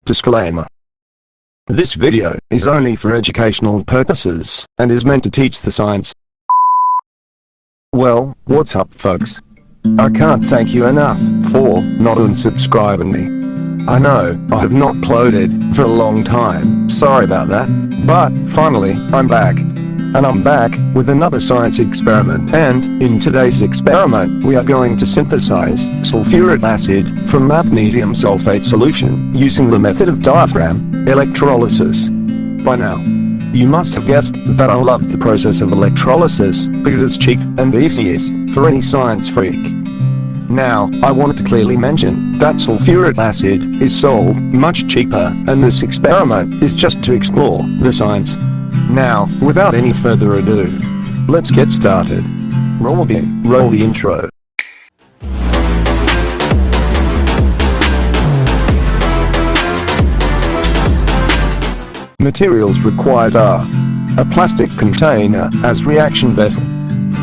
Disclaimer. This video is only for educational purposes, and is meant to teach the science. Well, what's up folks? I can't thank you enough for not unsubscribing me. I know, I have not uploaded for a long time, sorry about that, but finally, I'm back. And I'm back with another science experiment, and in today's experiment we are going to synthesize sulfuric acid from magnesium sulfate solution using the method of diaphragm electrolysis. By now, you must have guessed that I love the process of electrolysis because it's cheap and easiest for any science freak. Now, I wanted to clearly mention that sulfuric acid is sold much cheaper, and this experiment is just to explore the science. Now, without any further ado, let's get started. Roll the intro. Materials required are a plastic container as reaction vessel,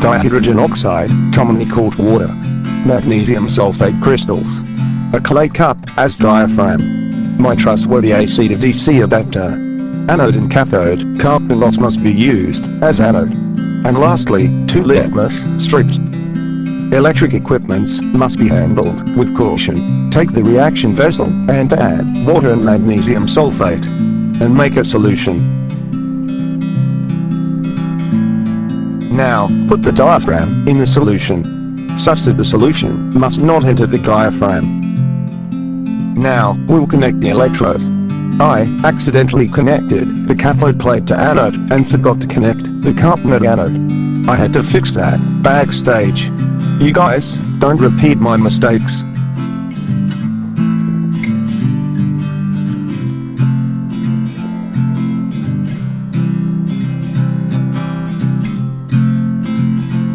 dihydrogen oxide, commonly called water, magnesium sulfate crystals, a clay cup as diaphragm, my trustworthy AC to DC adapter, anode and cathode, carbon loss must be used as anode, and lastly, 2 litmus strips. Electric equipments must be handled with caution. Take the reaction vessel and add water and magnesium sulfate, and make a solution. Now, put the diaphragm in the solution, such that the solution must not enter the diaphragm. Now, we'll connect the electrodes. I accidentally connected the cathode plate to anode and forgot to connect the carbonate anode. I had to fix that backstage. You guys, don't repeat my mistakes.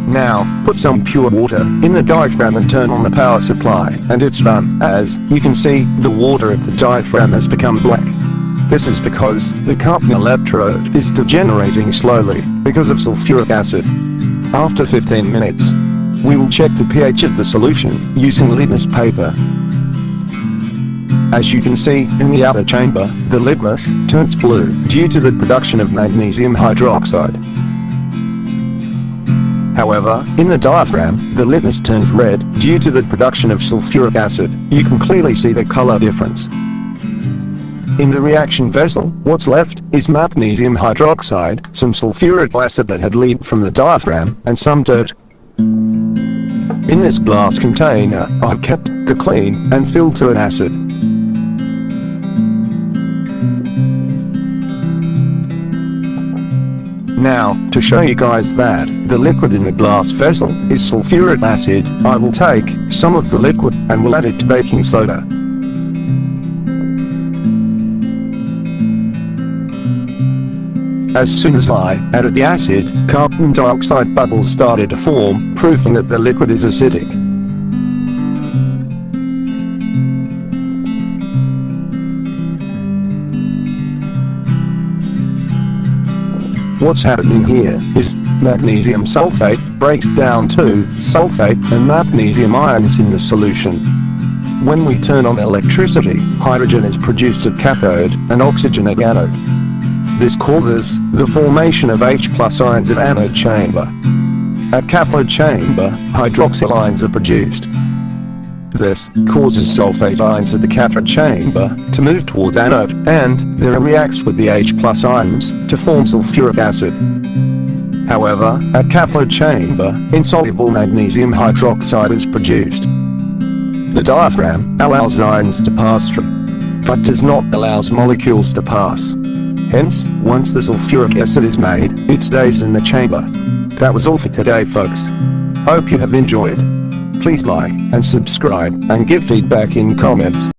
Now, put some pure water in the diaphragm and turn on the power supply, and it's done. As you can see, the water at the diaphragm has become black. This is because the carbon electrode is degenerating slowly because of sulfuric acid. After 15 minutes, we will check the pH of the solution using litmus paper. As you can see, in the outer chamber, the litmus turns blue due to the production of magnesium hydroxide. However, in the diaphragm, the litmus turns red due to the production of sulfuric acid. You can clearly see the color difference. In the reaction vessel, what's left is magnesium hydroxide, some sulfuric acid that had leaked from the diaphragm, and some dirt. In this glass container, I've kept the clean and filtered acid. Now, to show you guys that the liquid in the glass vessel is sulfuric acid, I will take some of the liquid and will add it to baking soda. As soon as I added the acid, carbon dioxide bubbles started to form, proving that the liquid is acidic. What's happening here is magnesium sulfate breaks down to sulfate and magnesium ions in the solution. When we turn on electricity, hydrogen is produced at cathode and oxygen at anode. This causes the formation of H+ ions at anode chamber. At cathode chamber, hydroxyl ions are produced. This causes sulfate ions at the cathode chamber to move towards anode, and there reacts with the H+ ions to form sulfuric acid. However, at cathode chamber, insoluble magnesium hydroxide is produced. The diaphragm allows ions to pass through, but does not allow molecules to pass. Hence, once the sulfuric acid is made, it stays in the chamber. That was all for today folks. Hope you have enjoyed. Please like and subscribe and give feedback in comments.